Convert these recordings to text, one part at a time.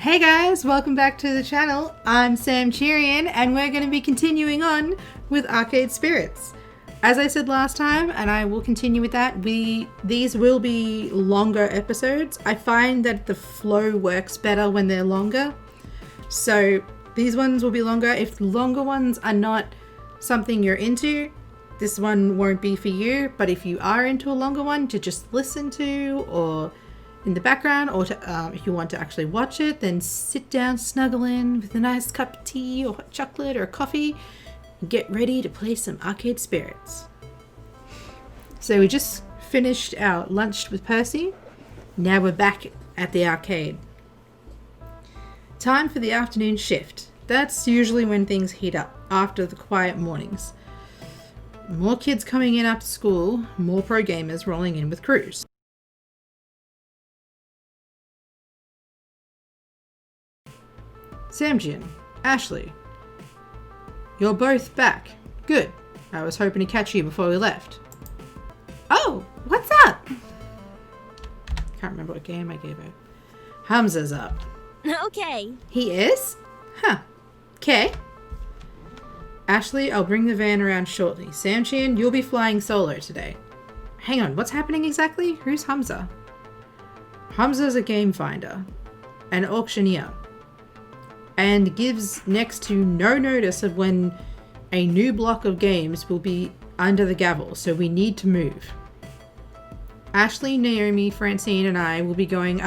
Hey guys, welcome back to the channel. I'm Sam Cherian and we're going to be continuing on with Arcade Spirits. As I said last time, and I will continue with that, these will be longer episodes. I find that the flow works better when they're longer. So these ones will be longer. If the longer ones are not something you're into, this one won't be for you. But if you are into a longer one to just listen to or in the background, or to, if you want to actually watch it, then sit down, snuggle in with a nice cup of tea or hot chocolate or coffee and get ready to play some Arcade Spirits. So we just finished our lunch with Percy. Now we're back at the arcade. Time for the afternoon shift. That's usually when things heat up, after the quiet mornings. More kids coming in after school, more pro gamers rolling in with crews. Samjian, Ashley, you're both back. Good. I was hoping to catch you before we left. Oh, what's up? Can't remember what game I gave her. Hamza's up. Okay. He is? Huh. Okay. Ashley, I'll bring the van around shortly. Samjian, you'll be flying solo today. Hang on, what's happening exactly? Who's Hamza? Hamza's a game finder, an auctioneer, and gives next to no notice of when a new block of games will be under the gavel, so we need to move. Ashley, Naomi, Francine, and I will be going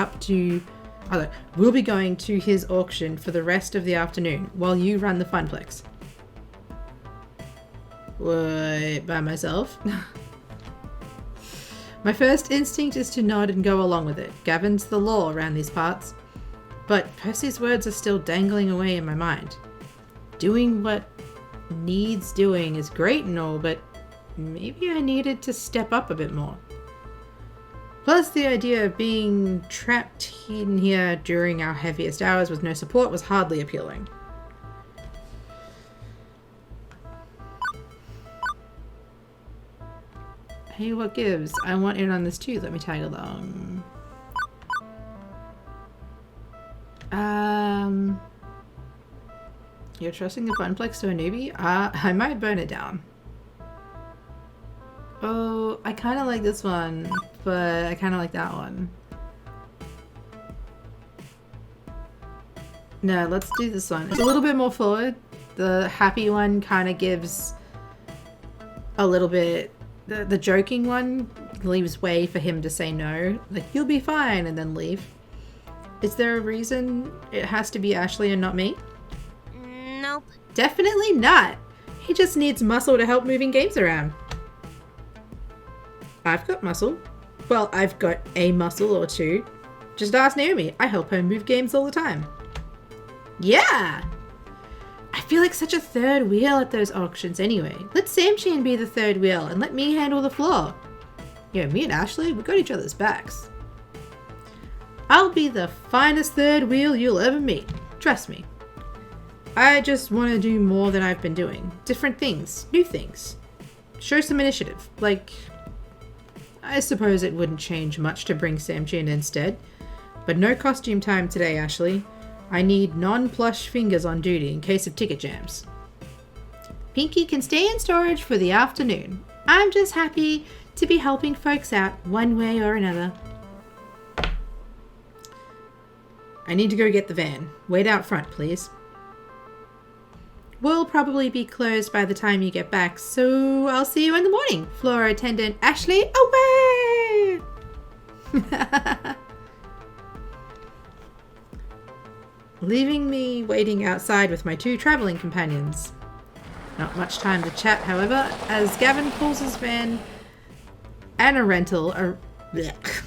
to his auction for the rest of the afternoon while you run the funplex. What, by myself? My first instinct is to nod and go along with it. Gavin's the law around these parts. But Percy's words are still dangling away in my mind. Doing what needs doing is great and all, but maybe I needed to step up a bit more. Plus, the idea of being trapped in here during our heaviest hours with no support was hardly appealing. Hey, what gives? I want in on this too. Let me tag along. You're trusting the funplex to a newbie? I might burn it down. Oh, I kind of like this one, but I kind of like that one. No, let's do this one. It's a little bit more forward. The happy one kind of gives a little bit... The joking one leaves way for him to say no. Like, you'll be fine, and then leave. Is there a reason it has to be Ashley and not me? Nope. Definitely not. He just needs muscle to help moving games around. I've got muscle. Well, I've got a muscle or two. Just ask Naomi. I help her move games all the time. Yeah! I feel like such a third wheel at those auctions anyway. Let Samjian be the third wheel and let me handle the floor. Yeah, me and Ashley, we got each other's backs. I'll be the finest third wheel you'll ever meet. Trust me. I just want to do more than I've been doing. Different things. New things. Show some initiative. Like, I suppose it wouldn't change much to bring Samjian instead. But no costume time today, Ashley. I need non-plush fingers on duty in case of ticket jams. Pinky can stay in storage for the afternoon. I'm just happy to be helping folks out one way or another. I need to go get the van. Wait out front, please. We'll probably be closed by the time you get back, so I'll see you in the morning. Floor attendant Ashley, away! Leaving me waiting outside with my two traveling companions. Not much time to chat, however, as Gavin pulls his van and a rental...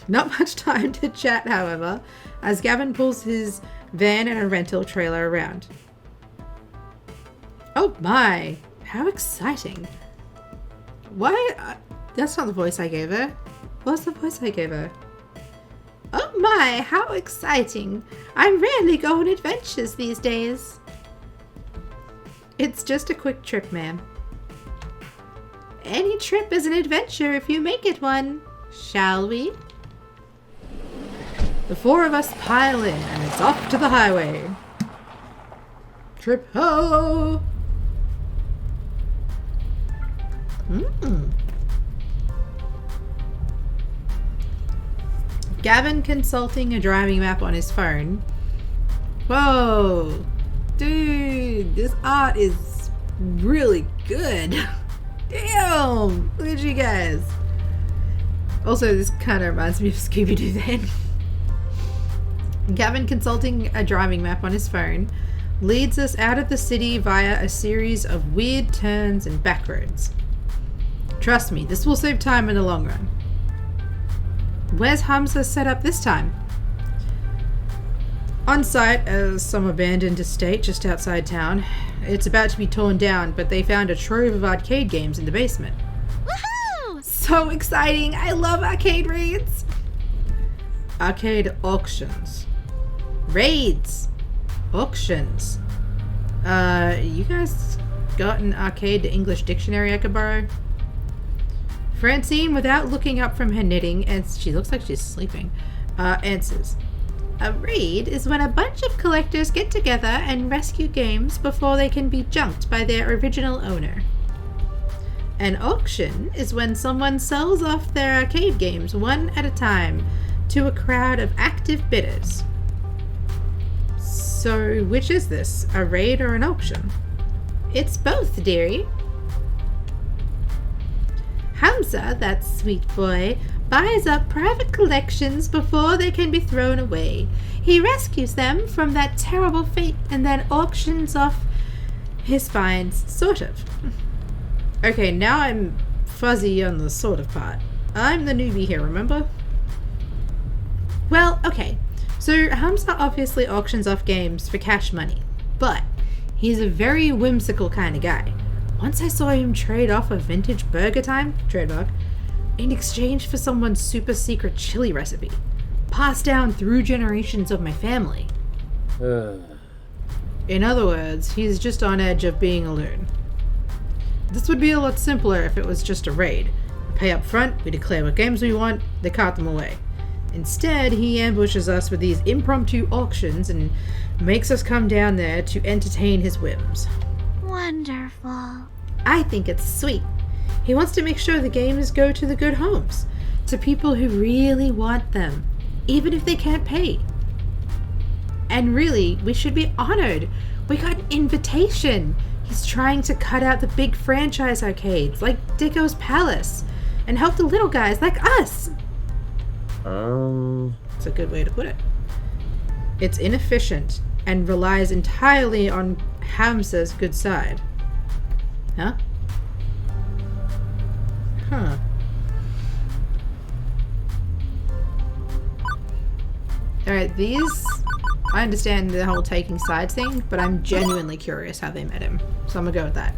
Not much time to chat, however, as Gavin pulls his van and a rental trailer around. Oh my! How exciting! Why? That's not the voice I gave her. What's the voice I gave her? Oh my, how exciting! I rarely go on adventures these days. It's just a quick trip, ma'am. Any trip is an adventure if you make it one. Shall we? The four of us pile in, and it's off to the highway. Trip ho! Gavin consulting a driving map on his phone. Whoa! Dude, this art is really good. Damn! Look at you guys. Also, this kind of reminds me of Scooby-Doo then. Gavin consulting a driving map on his phone leads us out of the city via a series of weird turns and back roads. Trust me, this will save time in the long run. Where's Hamza set up this time? On site, some abandoned estate just outside town. It's about to be torn down, but they found a trove of arcade games in the basement. Woohoo! So exciting! I love arcade raids! Arcade auctions. Raids! Auctions. You guys got an arcade English dictionary I could borrow? Francine, without looking up from her knitting, and she looks like she's sleeping, answers. A raid is when a bunch of collectors get together and rescue games before they can be junked by their original owner. An auction is when someone sells off their arcade games one at a time to a crowd of active bidders. So, which is this, a raid or an auction? It's both, dearie. Hamza, that sweet boy, buys up private collections before they can be thrown away. He rescues them from that terrible fate and then auctions off his finds, sort of. Okay, now I'm fuzzy on the sort of part. I'm the newbie here, remember? Well, okay. So Hamza obviously auctions off games for cash money, but he's a very whimsical kind of guy. Once I saw him trade off a vintage Burger Time, trademark, in exchange for someone's super secret chili recipe, passed down through generations of my family. In other words, he's just on edge of being a loon. This would be a lot simpler if it was just a raid. We pay up front, we declare what games we want, they cart them away. Instead, he ambushes us with these impromptu auctions and makes us come down there to entertain his whims. Wonderful. I think it's sweet. He wants to make sure the games go to the good homes, to people who really want them, even if they can't pay. And really, we should be honored. We got an invitation. He's trying to cut out the big franchise arcades like Dicko's Palace and help the little guys like us. It's a good way to put it. It's inefficient and relies entirely on Hamza's good side. Huh? Alright, these... I understand the whole taking sides thing, but I'm genuinely curious how they met him. So I'm gonna go with that.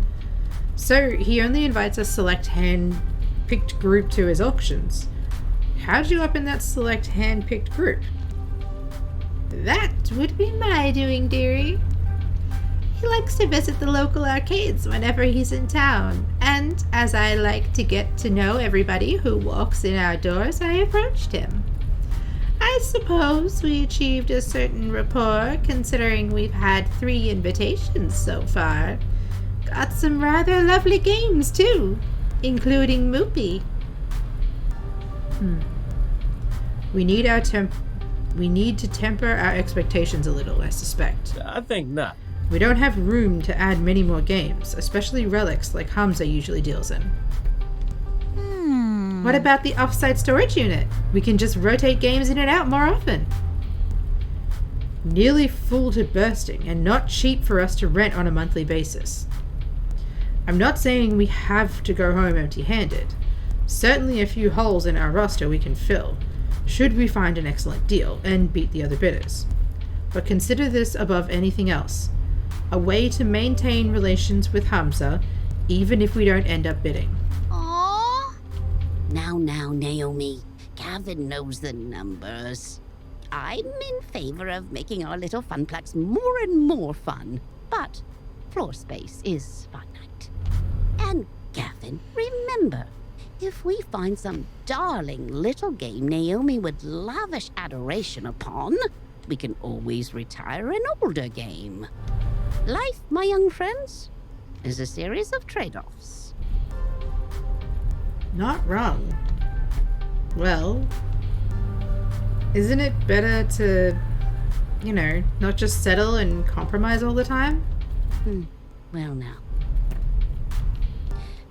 So, he only invites a select hand-picked group to his auctions. How'd you up in that select hand-picked group? That would be my doing, dearie. He likes to visit the local arcades whenever he's in town, and as I like to get to know everybody who walks in our doors, I approached him. I suppose we achieved a certain rapport, considering we've had 3 invitations so far. Got some rather lovely games, too, including Moopy. We need to temper our expectations a little, I suspect. I think not. We don't have room to add many more games, especially relics like Hamza usually deals in. What about the off-site storage unit? We can just rotate games in and out more often. Nearly full to bursting, and not cheap for us to rent on a monthly basis. I'm not saying we have to go home empty-handed. Certainly a few holes in our roster we can fill, should we find an excellent deal and beat the other bidders. But consider this above anything else. A way to maintain relations with Hamza, even if we don't end up bidding. Aww. Now, Naomi. Gavin knows the numbers. I'm in favor of making our little funplex more and more fun, but floor space is finite. And Gavin, remember, If we find some darling little game Naomi would lavish adoration upon, we can always retire an older game. Life, my young friends, is a series of trade-offs. Not wrong. Well, isn't it better to, not just settle and compromise all the time? Well, now.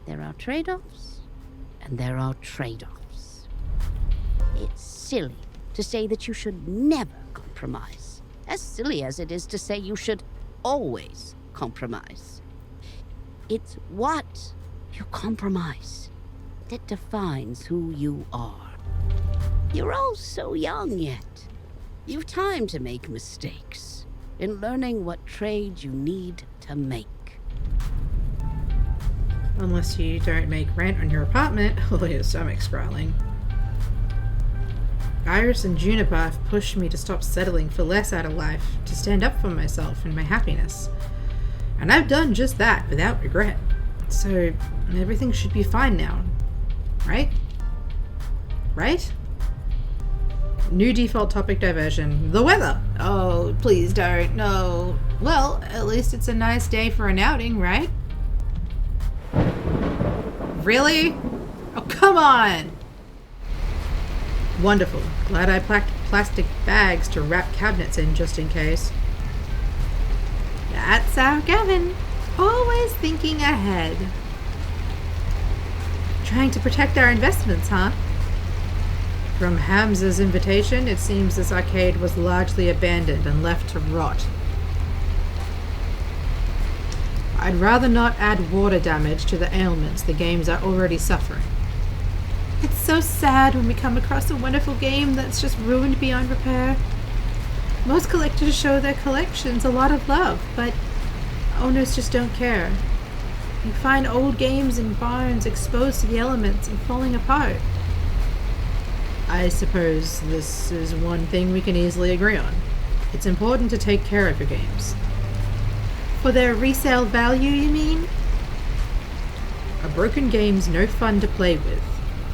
There are trade-offs, and there are trade-offs. It's silly to say that you should never compromise, as silly as it is to say you should always compromise. It's what you compromise that defines who you are. You're all so young yet. You've time to make mistakes in learning what trade you need to make. Unless you don't make rent on your apartment, or your stomach's growling. Iris and Juniper have pushed me to stop settling for less out of life, to stand up for myself and my happiness. And I've done just that without regret. So everything should be fine now. Right? Right? New default topic diversion. The weather! Oh, please don't. No. Well, at least it's a nice day for an outing, right? Really? Oh, come on! Wonderful. Glad I packed plastic bags to wrap cabinets in just in case. That's our Gavin. Always thinking ahead. Trying to protect our investments, huh? From Hamza's invitation, it seems this arcade was largely abandoned and left to rot. I'd rather not add water damage to the ailments the games are already suffering. It's so sad when we come across a wonderful game that's just ruined beyond repair. Most collectors show their collections a lot of love, but owners just don't care. You find old games in barns exposed to the elements and falling apart. I suppose this is one thing we can easily agree on. It's important to take care of your games. For their resale value, you mean? A broken game's no fun to play with,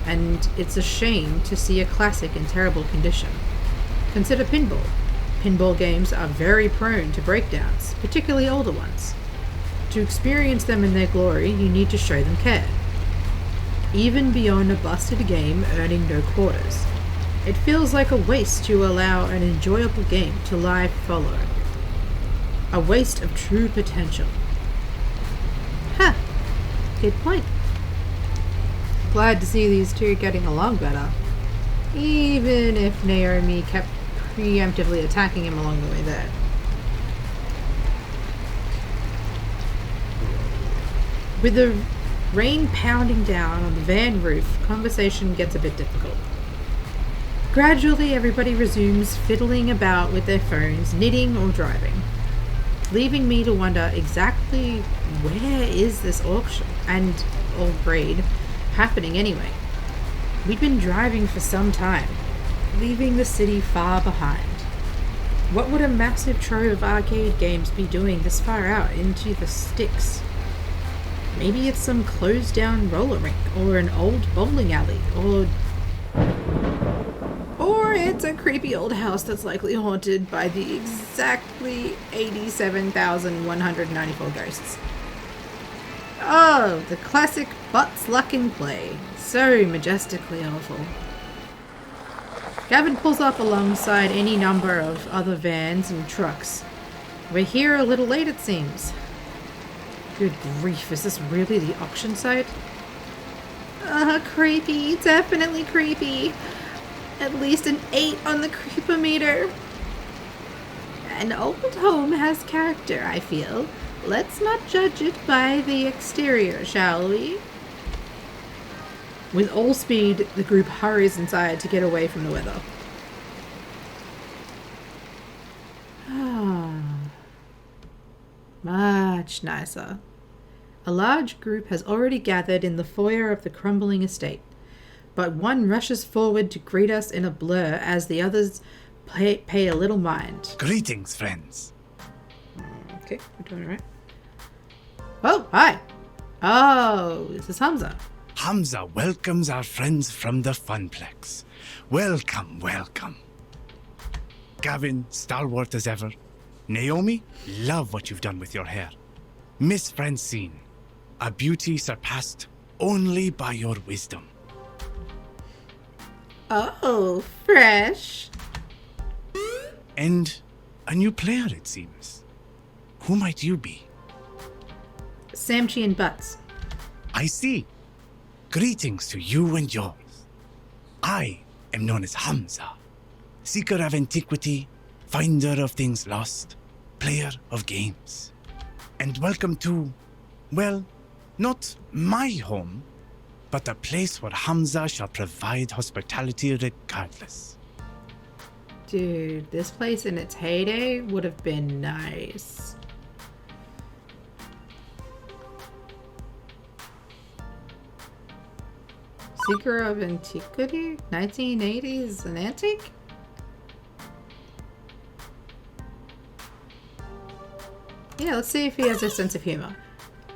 and it's a shame to see a classic in terrible condition. Consider pinball. Pinball games are very prone to breakdowns, particularly older ones. To experience them in their glory, you need to show them care. Even beyond a busted game earning no quarters, it feels like a waste to allow an enjoyable game to lie fallow. A waste of true potential. Huh. Good point. Glad to see these two getting along better. Even if Naomi kept preemptively attacking him along the way there. With the rain pounding down on the van roof, conversation gets a bit difficult. Gradually, everybody resumes fiddling about with their phones, knitting or driving, leaving me to wonder exactly where is this auction and or grade happening anyway. We'd been driving for some time, leaving the city far behind. What would a massive trove of arcade games be doing this far out into the sticks? Maybe it's some closed down roller rink or an old bowling alley or it's a creepy old house that's likely haunted by the exactly 87,194 ghosts. Oh, the classic butts luck in play. So majestically awful. Gavin pulls up alongside any number of other vans and trucks. We're here a little late, it seems. Good grief, is this really the auction site? Creepy. Definitely creepy. At least an 8 on the creepometer. An old home has character, I feel. Let's not judge it by the exterior, shall we? With all speed, the group hurries inside to get away from the weather. Much nicer. A large group has already gathered in the foyer of the crumbling estate, but one rushes forward to greet us in a blur as the others pay a little mind. Greetings, friends. Okay, we're doing it right. Oh, hi. Oh, this is Hamza. Hamza welcomes our friends from the Funplex. Welcome, welcome. Gavin, stalwart as ever. Naomi, love what you've done with your hair. Miss Francine, a beauty surpassed only by your wisdom. Oh, fresh. And a new player, it seems. Who might you be? Samchi and Butts. I see. Greetings to you and yours. I am known as Hamza, seeker of antiquity, finder of things lost, player of games. And welcome to, well, not my home, but a place where Hamza shall provide hospitality regardless. Dude, this place in its heyday would have been nice. Seeker of Antiquity? 1980s? An antique? Yeah, let's see if he has a sense of humor.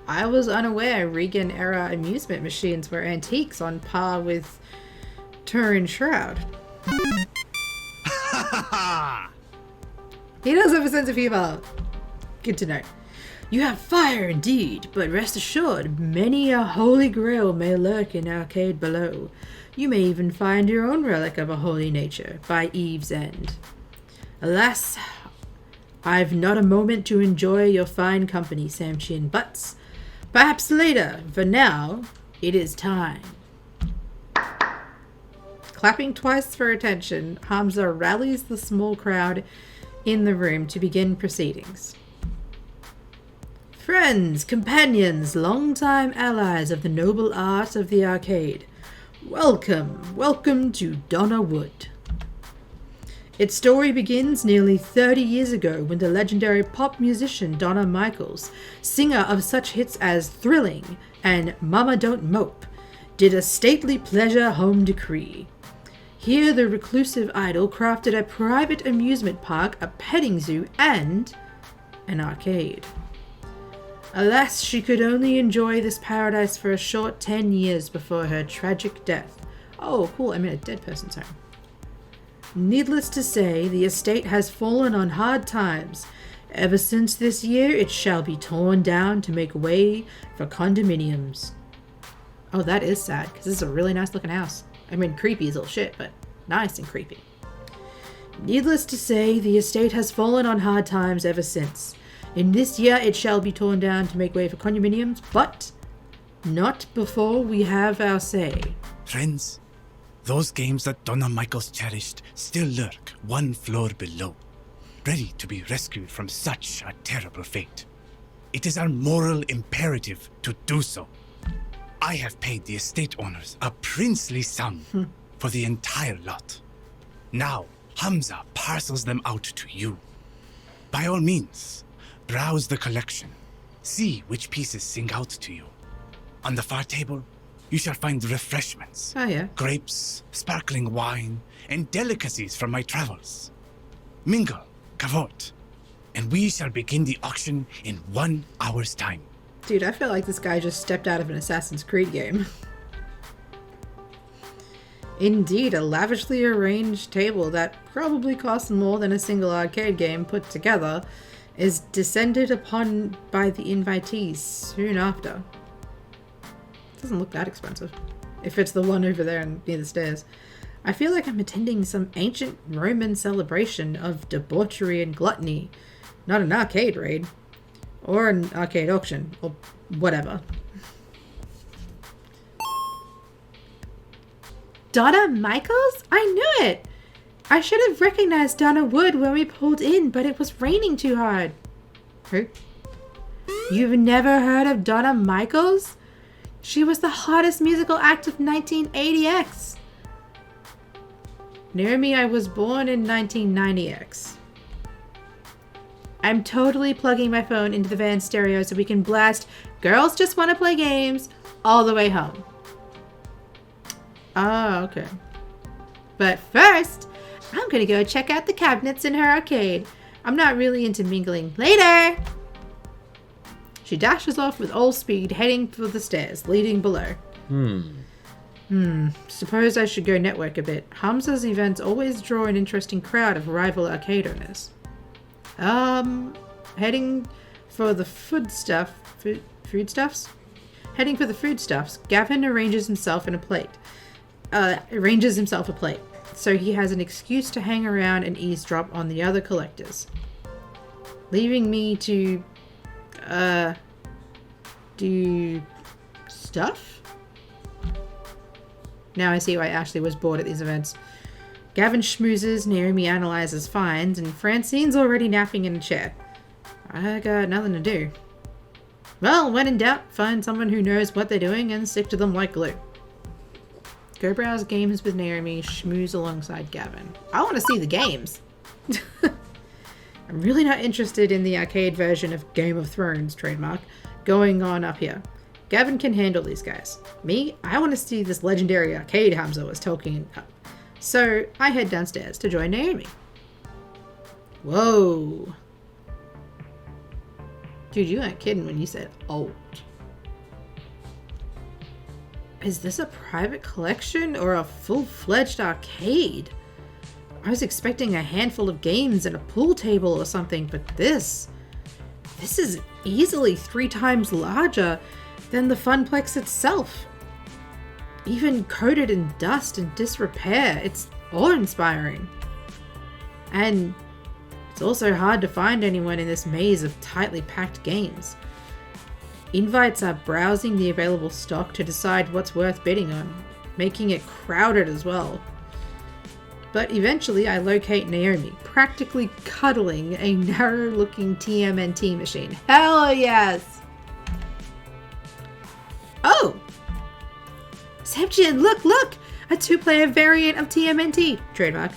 I was unaware Regan-era amusement machines were antiques on par with Turin Shroud. He does have a sense of humor. Good to know. You have fire indeed, but rest assured, many a holy grail may lurk in arcade below. You may even find your own relic of a holy nature by eve's end. Alas, I've not a moment to enjoy your fine company, Samchi and Butts. Perhaps later. For now, it is time. Clapping twice for attention, Hamza rallies the small crowd in the room to begin proceedings. Friends, companions, longtime allies of the noble art of the arcade, welcome to Donna Wood. Its story begins nearly 30 years ago when the legendary pop musician Donna Michaels, singer of such hits as Thrilling and Mama Don't Mope, did a stately pleasure home decree. Here the reclusive idol crafted a private amusement park, a petting zoo, and an arcade. Alas, she could only enjoy this paradise for a short 10 years before her tragic death. Oh, cool, I'm in a dead person's home. Needless to say, the estate has fallen on hard times. Ever since this year, it shall be torn down to make way for condominiums. Oh, that is sad, because this is a really nice looking house. I mean, creepy as all shit, but nice and creepy. Needless to say, the estate has fallen on hard times ever since. In this year, it shall be torn down to make way for condominiums, but not before we have our say. Friends, those games that Donna Michaels cherished still lurk one floor below, ready to be rescued from such a terrible fate. It is our moral imperative to do so. I have paid the estate owners a princely sum for the entire lot. Now, Hamza parcels them out to you. By all means, browse the collection. See which pieces sing out to you. On the far table, you shall find refreshments. Oh, yeah. Grapes, sparkling wine, and delicacies from my travels. Mingle, cavort, and we shall begin the auction in 1 hour's time. Dude, I feel like this guy just stepped out of an Assassin's Creed game. Indeed, a lavishly arranged table that probably costs more than a single arcade game put together is descended upon by the invitees soon after. Doesn't look that expensive. If it's the one over there near the stairs. I feel like I'm attending some ancient Roman celebration of debauchery and gluttony. Not an arcade raid. Or an arcade auction. Or whatever. Donna Michaels? I knew it! I should have recognized Donna Wood when we pulled in, but it was raining too hard. Who? You've never heard of Donna Michaels? She was the hottest musical act of 1980X. Near me, I was born in 1990X. I'm totally plugging my phone into the van stereo so we can blast Girls Just Want to Play Games all the way home. Oh, okay. But first, I'm gonna go check out the cabinets in her arcade. I'm not really into mingling. Later! She dashes off with all speed, heading for the stairs, leading below. Suppose I should go network a bit. Hamza's events always draw an interesting crowd of rival arcade owners. Heading for the foodstuffs. Heading for the foodstuffs, Gavin arranges himself a plate. So he has an excuse to hang around and eavesdrop on the other collectors. Leaving me to, do stuff? Now I see why Ashley was bored at these events. Gavin schmoozes, Naomi analyzes finds, and Francine's already napping in a chair. I got nothing to do. Well, when in doubt, find someone who knows what they're doing and stick to them like glue. Go browse games with Naomi, schmooze alongside Gavin. I want to see the games. I'm really not interested in the arcade version of Game of Thrones, trademark, going on up here. Gavin can handle these guys. Me, I want to see this legendary arcade Hamza was talking about. So I head downstairs to join Naomi. Whoa. Dude, you weren't kidding when you said old. Is this a private collection or a full-fledged arcade? I was expecting a handful of games and a pool table or something, but this is easily 3 times larger than the Funplex itself. Even coated in dust and disrepair, it's awe-inspiring. And it's also hard to find anyone in this maze of tightly packed games. Invites are browsing the available stock to decide what's worth bidding on, making it crowded as well. But eventually I locate Naomi, practically cuddling a narrow-looking TMNT machine. Hell yes! Oh! Samjian, look! A 2-player variant of TMNT, trademark.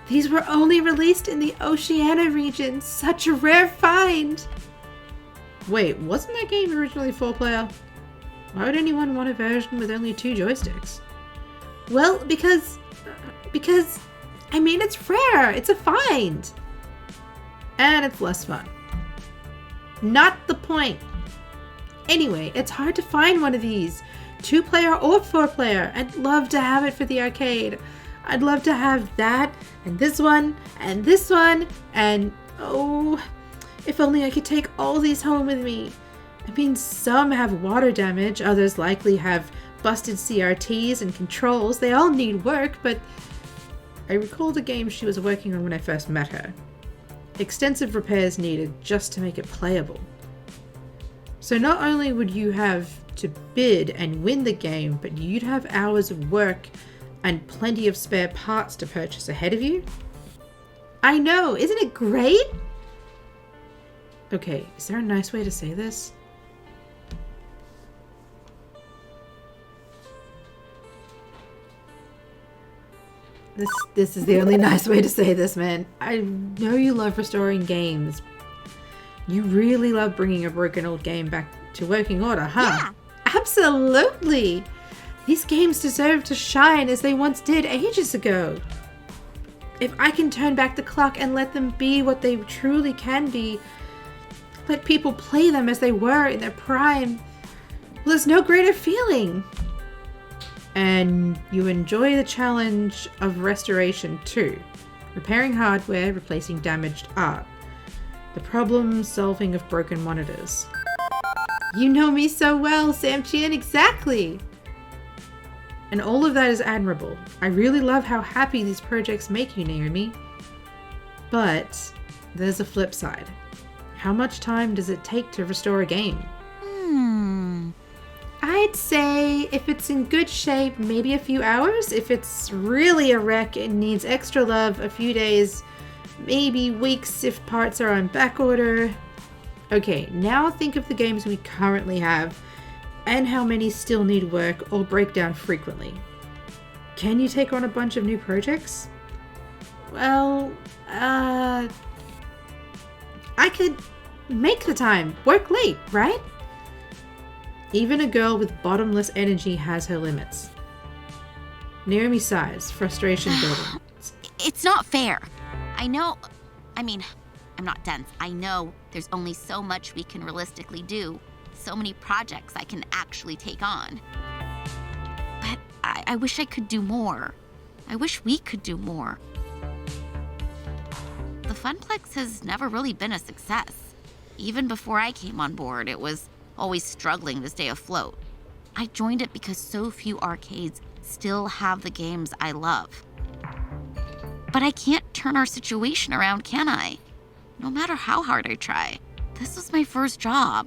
These were only released in the Oceania region. Such a rare find! Wait, wasn't that game originally 4-player? Why would anyone want a version with only 2 joysticks? Well, because, I mean, it's rare. It's a find. And it's less fun. Not the point. Anyway, it's hard to find one of these. 2-player or 4-player. I'd love to have it for the arcade. I'd love to have that, and this one, and oh, if only I could take all these home with me. I mean, some have water damage, others likely have busted CRTs and controls. They all need work, but I recall the game she was working on when I first met her. Extensive repairs needed just to make it playable. So not only would you have to bid and win the game, but you'd have hours of work and plenty of spare parts to purchase ahead of you. I know, isn't it great? Okay, is there a nice way to say this? This is the only nice way to say this, man. I know you love restoring games. You really love bringing a broken old game back to working order, huh? Yeah. Absolutely! These games deserve to shine as they once did ages ago. If I can turn back the clock and let them be what they truly can be, let people play them as they were in their prime, well, there's no greater feeling. And you enjoy the challenge of restoration too. Repairing hardware, replacing damaged art. The problem solving of broken monitors. You know me so well, Samjian, exactly! And all of that is admirable. I really love how happy these projects make you, Naomi. But there's a flip side. How much time does it take to restore a game? I'd say if it's in good shape, maybe a few hours. If it's really a wreck and needs extra love, a few days, maybe weeks if parts are on back order. Okay, now think of the games we currently have and how many still need work or break down frequently. Can you take on a bunch of new projects? Well, I could make the time, work late, right? Even a girl with bottomless energy has her limits. Naomi sighs, frustration building. It's not fair. I'm not dense. I know there's only so much we can realistically do. So many projects I can actually take on. I wish I could do more. I wish we could do more. The Funplex has never really been a success. Even before I came on board, it was always struggling to stay afloat. I joined it because so few arcades still have the games I love. But I can't turn our situation around, can I? No matter how hard I try. This was my first job.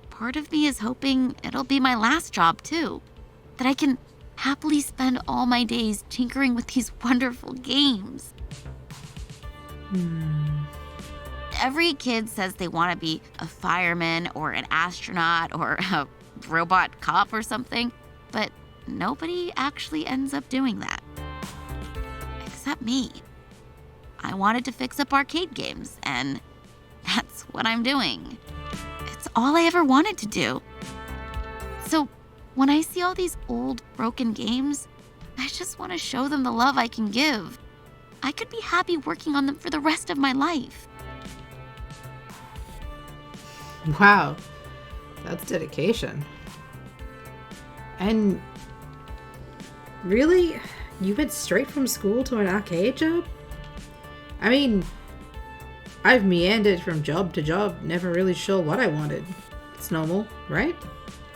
Part of me is hoping it'll be my last job, too. That I can happily spend all my days tinkering with these wonderful games. Every kid says they want to be a fireman or an astronaut or a robot cop or something, but nobody actually ends up doing that. Except me. I wanted to fix up arcade games, and that's what I'm doing. It's all I ever wanted to do. So when I see all these old, broken games, I just want to show them the love I can give. I could be happy working on them for the rest of my life. Wow, that's dedication. And really, you went straight from school to an arcade job? I mean, I've meandered from job to job, never really sure what I wanted. It's normal, right?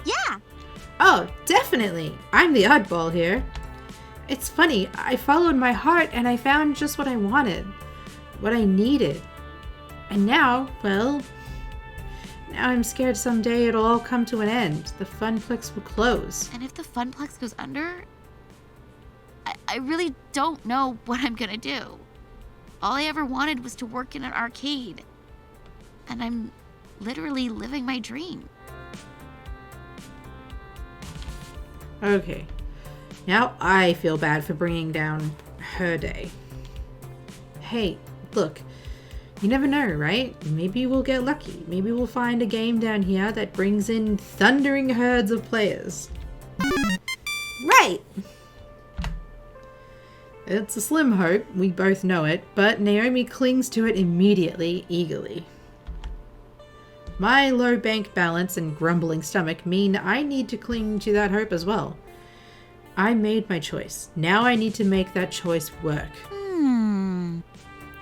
Yeah. Oh, definitely. I'm the oddball here. It's funny, I followed my heart and I found just what I wanted, what I needed. And now, well, now I'm scared someday it'll all come to an end. The Funplex will close. And if the Funplex goes under, I really don't know what I'm gonna do. All I ever wanted was to work in an arcade. And I'm literally living my dream. Okay, now I feel bad for bringing down her day. Hey, look, you never know, right? Maybe we'll get lucky. Maybe we'll find a game down here that brings in thundering herds of players. Right! It's a slim hope, we both know it, but Naomi clings to it immediately, eagerly. My low bank balance and grumbling stomach mean I need to cling to that hope as well. I made my choice. Now I need to make that choice work.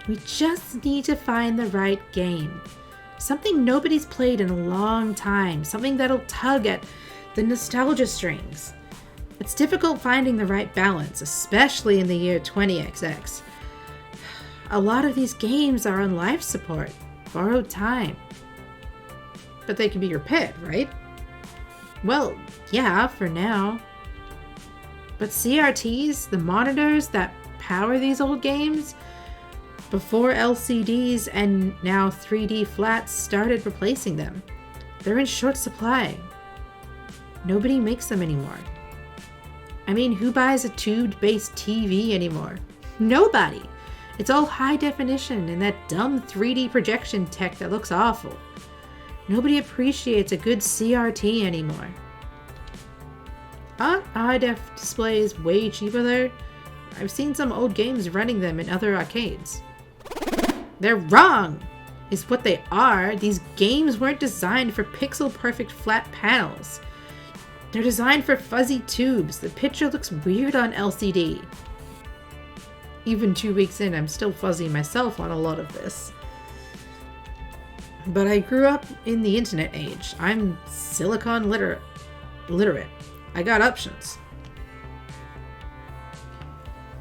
We just need to find the right game. Something nobody's played in a long time. Something that'll tug at the nostalgia strings. It's difficult finding the right balance, especially in the year 20XX. A lot of these games are on life support, borrowed time. But they can be repaired, right? Well, yeah, for now. But CRTs, the monitors that power these old games, before LCDs and now 3D flats started replacing them, they're in short supply. Nobody makes them anymore. I mean, who buys a tube-based TV anymore? Nobody! It's all high definition and that dumb 3D projection tech that looks awful. Nobody appreciates a good CRT anymore. Aren't high-def displays way cheaper though? I've seen some old games running them in other arcades. They're wrong! Is what they are. These games weren't designed for pixel-perfect flat panels. They're designed for fuzzy tubes. The picture looks weird on LCD. Even 2 weeks in, I'm still fuzzy myself on a lot of this. But I grew up in the internet age. I'm silicon literate. I got options.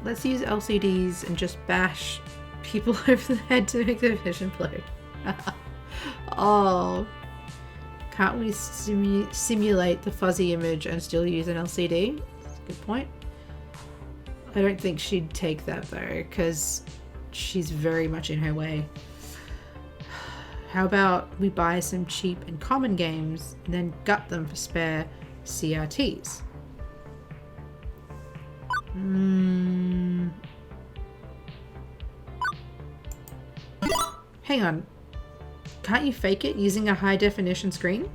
Let's use LCDs and just bash people over the head to make their vision blurred. Oh. Can't we simulate the fuzzy image and still use an LCD? That's a good point. I don't think she'd take that though, because she's very much in her way. How about we buy some cheap and common games and then gut them for spare CRTs? Hang on. Can't you fake it using a high definition screen?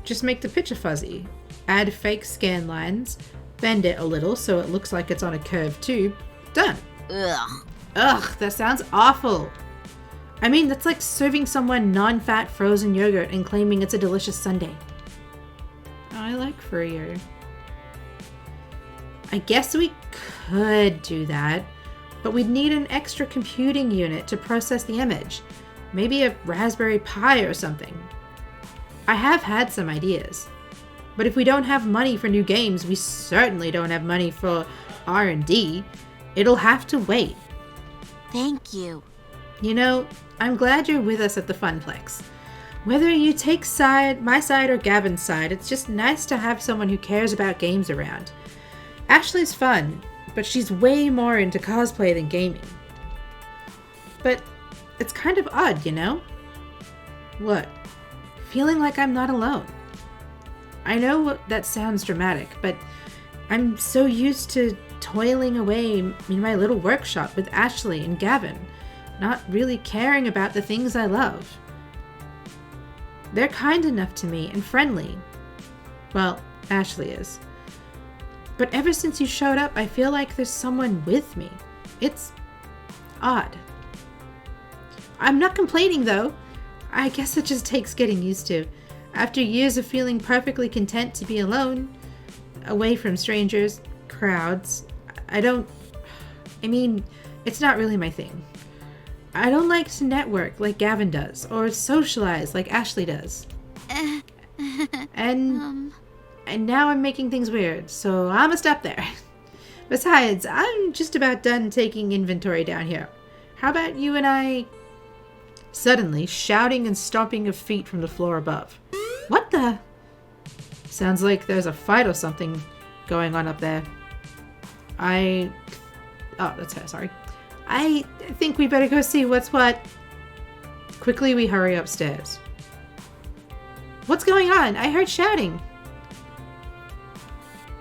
Just make the picture fuzzy. Add fake scan lines. Bend it a little so it looks like it's on a curved tube. Done. Ugh. Ugh, that sounds awful. I mean, that's like serving someone non-fat frozen yogurt and claiming it's a delicious sundae. I like Froyo. I guess we could do that, but we'd need an extra computing unit to process the image. Maybe a Raspberry Pi or something. I have had some ideas. But if we don't have money for new games, we certainly don't have money for R&D. It'll have to wait. Thank you. You know, I'm glad you're with us at the Funplex. Whether you take my side or Gavin's side, it's just nice to have someone who cares about games around. Ashley's fun, but she's way more into cosplay than gaming. But it's kind of odd, you know? What? Feeling like I'm not alone. I know that sounds dramatic, but I'm so used to toiling away in my little workshop with Ashley and Gavin, not really caring about the things I love. They're kind enough to me and friendly. Well, Ashley is. But ever since you showed up, I feel like there's someone with me. It's odd. I'm not complaining though. I guess it just takes getting used to. After years of feeling perfectly content to be alone, away from strangers, crowds, it's not really my thing. I don't like to network like Gavin does, or socialize like Ashley does. And now I'm making things weird, so I'ma stop there. Besides, I'm just about done taking inventory down here. How about you and I... Suddenly, shouting and stomping of feet from the floor above. What the? Sounds like there's a fight or something going on up there. Oh, that's her, sorry. I think we better go see what's what. Quickly, we hurry upstairs. What's going on? I heard shouting.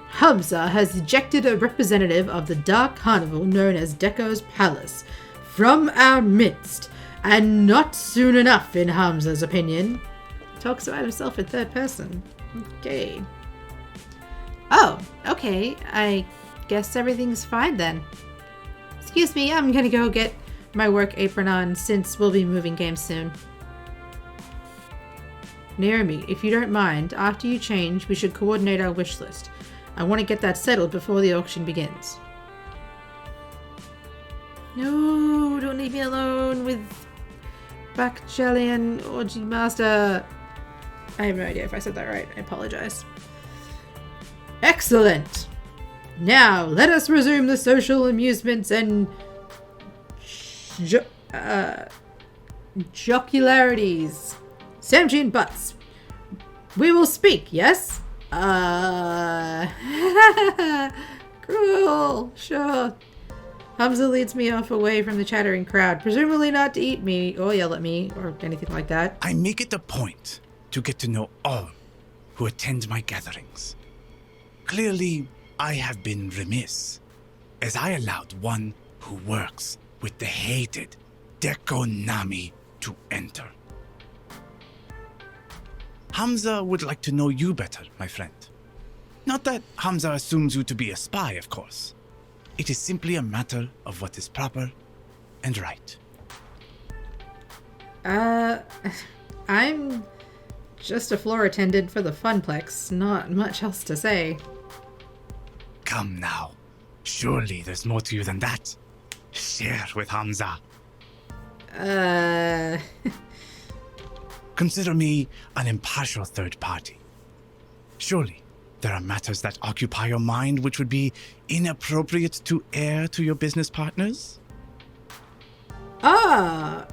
Hamza has ejected a representative of the Dark Carnival known as Deco's Palace from our midst. And not soon enough, in Hamza's opinion. Talks about himself in third person. Okay. Oh, okay. I guess everything's fine then. Excuse me, I'm gonna go get my work apron on since we'll be moving games soon. Naomi, if you don't mind, after you change, we should coordinate our wish list. I want to get that settled before the auction begins. No, don't leave me alone with Bacchelian Orgy Master. I have no idea if I said that right. I apologize. Excellent! Now, let us resume the social amusements and jocularities. Samjin Butts. We will speak, yes? Cool, sure. Hamza leads me off away from the chattering crowd, presumably not to eat me or yell at me or anything like that. I make it a point to get to know all who attend my gatherings. Clearly, I have been remiss, as I allowed one who works with the hated Dekonami to enter. Hamza would like to know you better, my friend. Not that Hamza assumes you to be a spy, of course. It is simply a matter of what is proper and right. I'm just a floor attendant for the Funplex. Not much else to say. Come now. Surely there's more to you than that. Share with Hamza. Consider me an impartial third party. Surely there are matters that occupy your mind which would be inappropriate to air to your business partners? I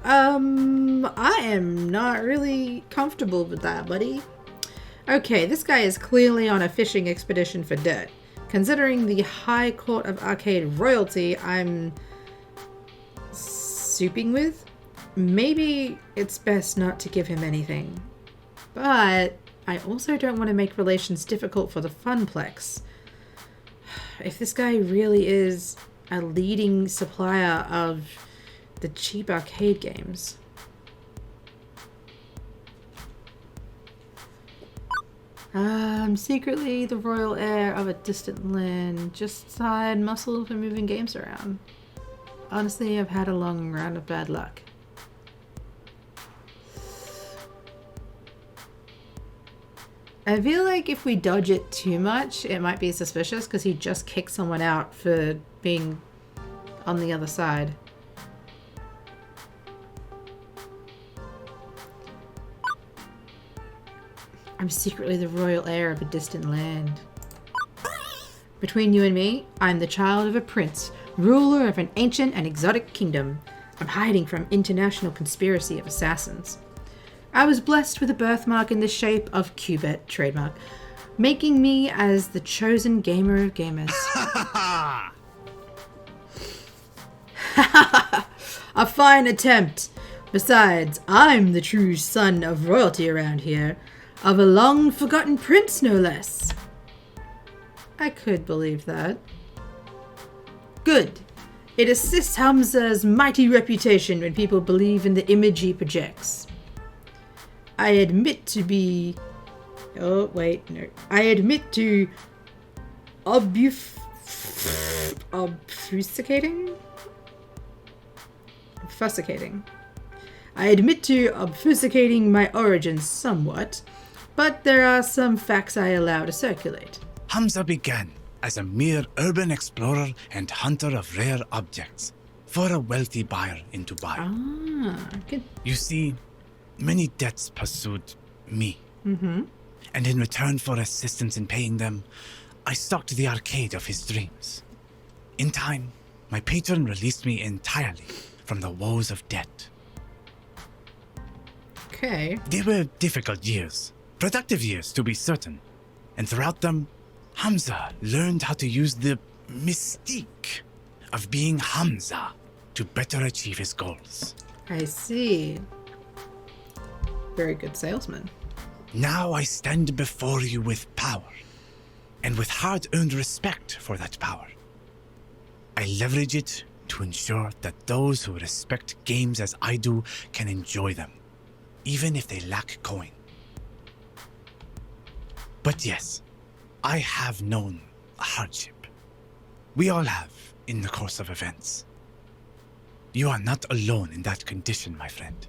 am not really comfortable with that, buddy. Okay, this guy is clearly on a fishing expedition for dirt. Considering the High Court of Arcade royalty I'm souping with, maybe it's best not to give him anything. But I also don't want to make relations difficult for the Funplex. If this guy really is a leading supplier of the cheap arcade games. I'm secretly the royal heir of a distant land, just side muscle for moving games around. Honestly, I've had a long round of bad luck. I feel like if we dodge it too much, it might be suspicious because he just kicked someone out for being on the other side. I'm secretly the royal heir of a distant land. Between you and me, I'm the child of a prince, ruler of an ancient and exotic kingdom. I'm hiding from international conspiracy of assassins. I was blessed with a birthmark in the shape of Cubet, trademark, making me as the chosen gamer of gamers. A fine attempt. Besides, I'm the true son of royalty around here, of a long-forgotten prince, no less. I could believe that. Good. It assists Hamza's mighty reputation when people believe in the image he projects. I admit to be... Oh, wait, no. I admit to... obfuscating? Obfuscating. I admit to obfuscating my origins somewhat, but there are some facts I allow to circulate. Hamza began as a mere urban explorer and hunter of rare objects for a wealthy buyer in Dubai. Ah, good. You see, many debts pursued me. Mm-hmm. And in return for assistance in paying them, I stocked the arcade of his dreams. In time, my patron released me entirely from the woes of debt. Okay. They were difficult years, productive years to be certain, and throughout them, Hamza learned how to use the mystique of being Hamza to better achieve his goals. I see. Very good salesman. Now I stand before you with power, and with hard-earned respect for that power. I leverage it to ensure that those who respect games as I do can enjoy them, even if they lack coin. But yes, I have known hardship. We all have in the course of events. You are not alone in that condition, my friend.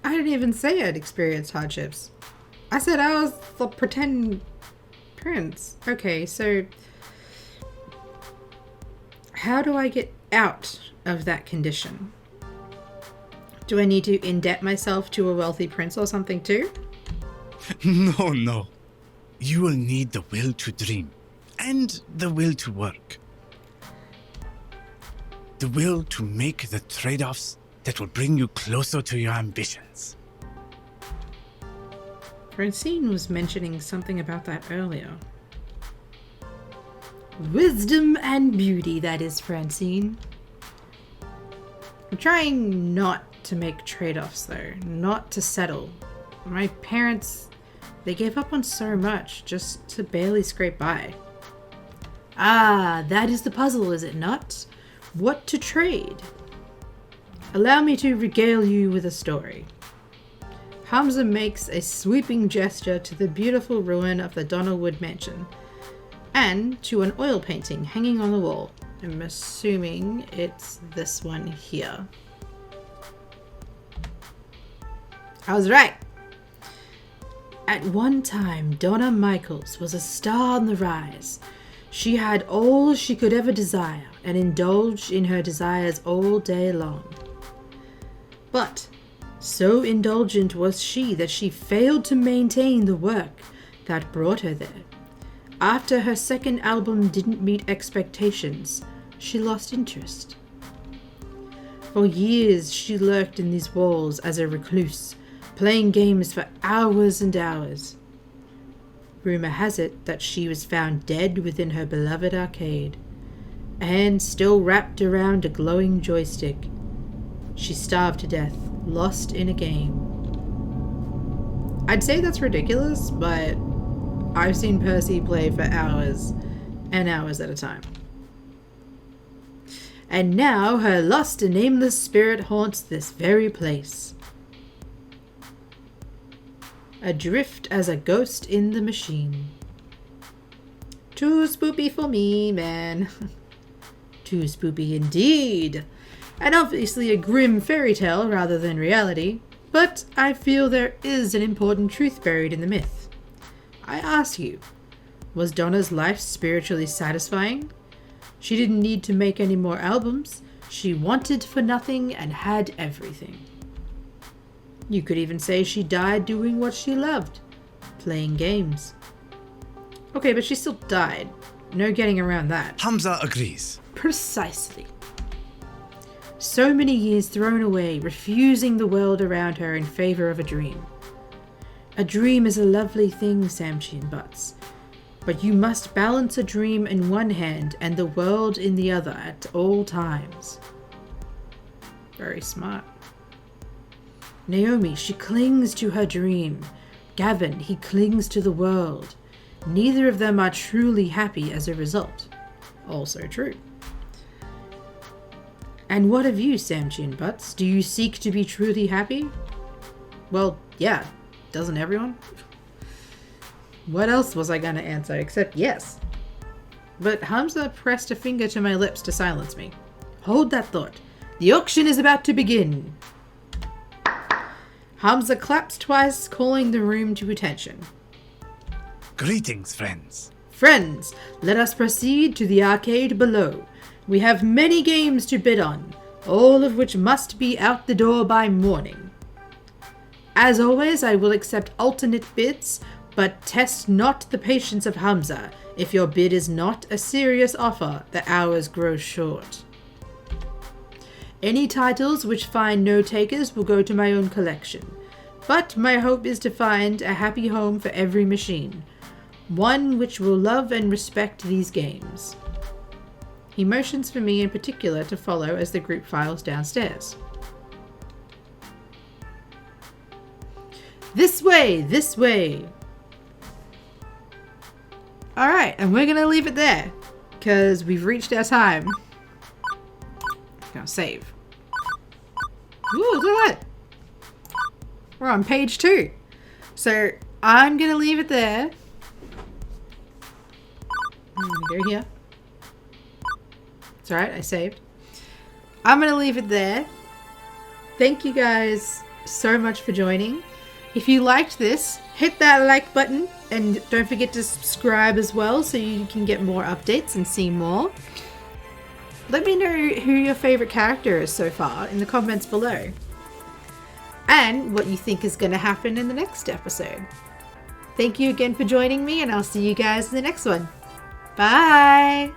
I didn't even say I'd experienced hardships. I said I was the pretend prince. Okay, so how do I get out of that condition? Do I need to indebt myself to a wealthy prince or something too? No. You will need the will to dream and the will to work. The will to make the trade-offs that will bring you closer to your ambitions. Francine was mentioning something about that earlier. Wisdom and beauty, that is, Francine. I'm trying not to make trade-offs, though. Not to settle. My parents, they gave up on so much just to barely scrape by. Ah, that is the puzzle, is it not? What to trade? Allow me to regale you with a story. Hamza makes a sweeping gesture to the beautiful ruin of the Donnellwood mansion, and to an oil painting hanging on the wall. I'm assuming it's this one here. I was right. At one time, Donna Michaels was a star on the rise. She had all she could ever desire and indulged in her desires all day long. But so indulgent was she that she failed to maintain the work that brought her there. After her second album didn't meet expectations, she lost interest. For years she lurked in these walls as a recluse, playing games for hours and hours. Rumor has it that she was found dead within her beloved arcade, a hand still wrapped around a glowing joystick. She starved to death, lost in a game. I'd say that's ridiculous, but I've seen Percy play for hours and hours at a time. And now her lost and nameless spirit haunts this very place. Adrift as a ghost in the machine. Too spoopy for me, man. Too spoopy indeed. And obviously a grim fairy tale rather than reality. But I feel there is an important truth buried in the myth. I ask you, was Donna's life spiritually satisfying? She didn't need to make any more albums. She wanted for nothing and had everything. You could even say she died doing what she loved, playing games. Okay, but she still died. No getting around that. Hamza agrees. Precisely. So many years thrown away, refusing the world around her in favor of a dream. A dream is a lovely thing, Samchin Butts. But you must balance a dream in one hand and the world in the other at all times. Very smart. Naomi, she clings to her dream. Gavin, he clings to the world. Neither of them are truly happy as a result. Also true. And what of you, Samchin Butts? Do you seek to be truly happy? Well, yeah. Doesn't everyone? What else was I gonna answer except yes? But Hamza pressed a finger to my lips to silence me. Hold that thought. The auction is about to begin. Hamza claps twice, calling the room to attention. Greetings, friends. Friends, let us proceed to the arcade below. We have many games to bid on, all of which must be out the door by morning. As always, I will accept alternate bids, but test not the patience of Hamza. If your bid is not a serious offer, the hours grow short. Any titles which find no takers will go to my own collection, but my hope is to find a happy home for every machine, one which will love and respect these games. He motions for me in particular to follow as the group files downstairs. This way, this way. Alright, and we're gonna leave it there, because we've reached our time. Gonna save. Ooh, look at that! We're on page 2. So, I'm gonna leave it there. I'm gonna go here. It's alright, I saved. I'm gonna leave it there. Thank you guys so much for joining. If you liked this, hit that like button and don't forget to subscribe as well so you can get more updates and see more. Let me know who your favorite character is so far in the comments below. And what you think is going to happen in the next episode. Thank you again for joining me, and I'll see you guys in the next one. Bye!